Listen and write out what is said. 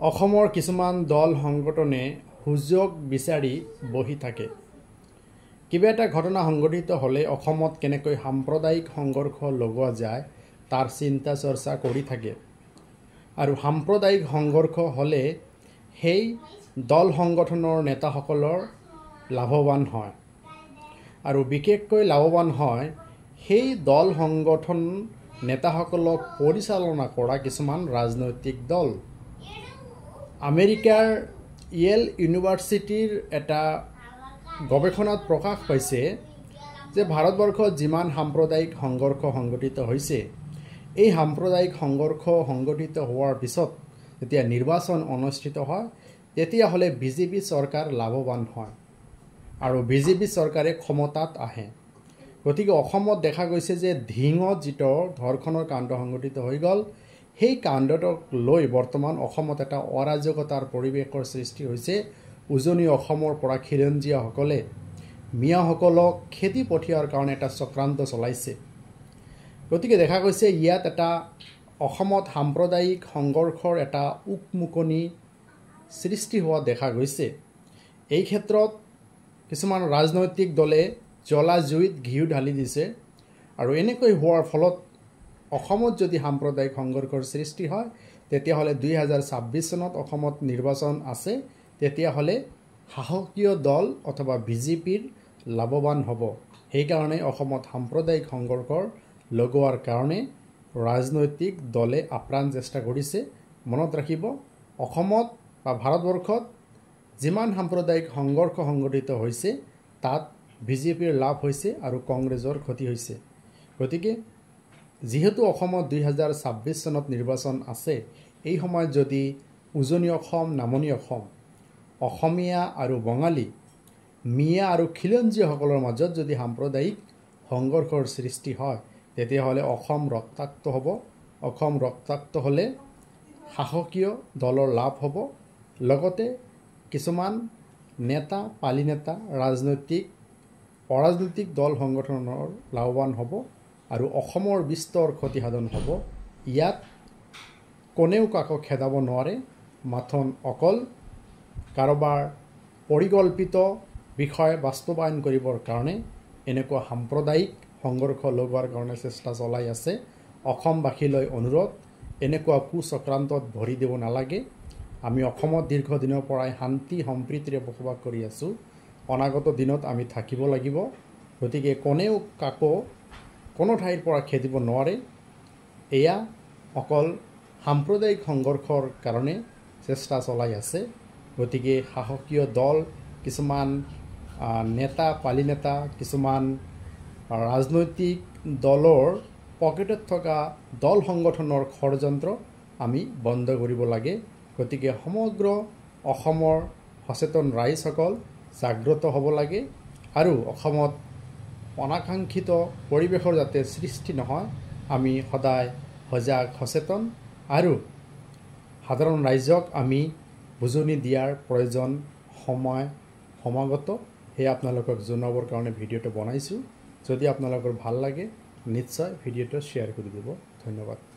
অসমৰ কিছুমান দল সংগঠনে সুযোগ বিচাৰি বহি থাকে। কিবা এটা ঘটনা সংঘটিত হ'লে অসমত কেনেকৈ সাম্প্ৰদায়িক সংঘৰ্ষ লগোৱা যায় তাৰ চিন্তা চৰ্চা কৰি থাকে। আৰু সাম্প্ৰদায়িক সংঘৰ্ষ হ'লে সেই দল সংগঠনৰ নেতাসকলৰ লাভৱান হয়। আৰু বিশেষকৈ লাভৱান হয় সেই দল সংগঠন নেতাসকলক পৰিচালনা কৰা কিছুমান ৰাজনৈতিক দল। আমেৰিকাৰ ইয়েল ইউনিভাৰ্চিটিৰ এটা গৱেষণাত প্ৰকাশ পাইছে যে ভাৰতবৰ্ষত যিমান সাম্প্ৰদায়িক সংঘৰ্ষ সংঘটিত হৈছে, এই সাম্প্ৰদায়িক সংঘৰ্ষ সংঘটিত হোৱাৰ পিছত যেতিয়া নিৰ্বাচন অনুষ্ঠিত হয় তেতিয়াহ'লে বিজেপি চৰকাৰ লাভৱান হয় আৰু বিজেপি চৰকাৰে ক্ষমতাত আহে। গতিকে অসমত দেখা গৈছে যে ধিঙত যিটো ধৰ্ষণৰ কাণ্ড সংঘটিত হৈ গ'ল, সেই কাণ্ডটোক লৈ বৰ্তমান অসমত এটা অৰাজকতাৰ পৰিৱেশৰ সৃষ্টি হৈছে। উজনি অসমৰ পৰা খিলঞ্জীয়াসকলে মিয়াসকলক খেদি পঠিওৱাৰ কাৰণে এটা চক্ৰান্ত চলাইছে। গতিকে দেখা গৈছে ইয়াত এটা অসমত সাম্প্ৰদায়িক সংঘৰ্ষৰ এটা উকমুকনি সৃষ্টি হোৱা দেখা গৈছে। এই ক্ষেত্ৰত কিছুমান ৰাজনৈতিক দলে জ্বলা জুইত ঘিউ ঢালি দিছে আৰু এনেকৈ হোৱাৰ ফলত অসমত যদি সাম্প্ৰদায়িক সংঘৰ্ষৰ সৃষ্টি হয় তেতিয়াহ'লে 2026 চনত অসমত নিৰ্বাচন আছে, তেতিয়াহ'লে শাসকীয় দল অথবা বিজেপিৰ লাভৱান হ'ব। সেইকাৰণে অসমত সাম্প্ৰদায়িক সংঘৰ্ষৰ লগোৱাৰ কাৰণে ৰাজনৈতিক দলে আপ্ৰাণ চেষ্টা কৰিছে। মনত ৰাখিব, অসমত বা ভাৰতবৰ্ষত যিমান সাম্প্ৰদায়িক সংঘৰ্ষ সংঘটিত হৈছে তাত বিজেপিৰ লাভ হৈছে আৰু কংগ্ৰেছৰ ক্ষতি হৈছে। গতিকে যিহেতু অসমত 2026 চনত নিৰ্বাচন আছে, এই সময়ত যদি উজনি অসম, নামনি অসম, অসমীয়া আৰু বঙালী, মিয়া আৰু খিলঞ্জীয়াসকলৰ মাজত যদি সাম্প্ৰদায়িক সংঘৰ্ষৰ সৃষ্টি হয় তেতিয়াহ'লে অসম ৰক্তাক্ত হ'ব। অসম ৰক্তাক্ত হ'লে শাসকীয় দলৰ লাভ হ'ব, লগতে কিছুমান নেতা, পালি নেতা, অৰাজনৈতিক দল সংগঠনৰ লাভৱান হ'ব আৰু অসমৰ বিস্তৰ ক্ষতিসাধন হ'ব। ইয়াত কোনেও কাকো খেদাব নোৱাৰে, মাথোন অকল কাৰোবাৰ পৰিকল্পিত বিষয় বাস্তৱায়ন কৰিবৰ কাৰণে এনেকুৱা সাম্প্ৰদায়িক সংঘৰ্ষ লগোৱাৰ কাৰণে চেষ্টা চলাই আছে। অসমবাসীলৈ অনুৰোধ, এনেকুৱা কুচক্ৰান্তত ভৰি দিব নালাগে। আমি অসমত দীৰ্ঘদিনৰ পৰাই শান্তি সম্প্ৰীতিৰে বসবাস কৰি আছোঁ। অনাগত দিনত আমি থাকিব লাগিব। গতিকে কোনেও কাকো কোনো ঠাইৰ পৰা খেদিব নোৱাৰে। এয়া অকল সাম্প্ৰদায়িক সংঘৰ্ষৰ কাৰণে চেষ্টা চলাই আছে। গতিকে শাসকীয় দল, কিছুমান নেতা, পালি নেতা, কিছুমান ৰাজনৈতিক দলৰ পকেটত থকা দল সংগঠনৰ ষড়যন্ত্ৰ আমি বন্ধ কৰিব লাগে। গতিকে সমগ্ৰ অসমৰ সচেতন ৰাইজসকল জাগ্ৰত হ'ব লাগে আৰু অসমত অনাকাংক্ষিত পৰিৱেশৰ যাতে সৃষ্টি নহয়, আমি সদায় সজাগ সচেতন আৰু সাধাৰণ ৰাইজক আমি বুজনি দিয়াৰ প্ৰয়োজন সময় সমাগত। সেয়া আপোনালোকক জনাবৰ কাৰণে ভিডিঅ'টো বনাইছোঁ। যদি আপোনালোকৰ ভাল লাগে নিশ্চয় ভিডিঅ'টো শ্বেয়াৰ কৰি দিব। ধন্যবাদ।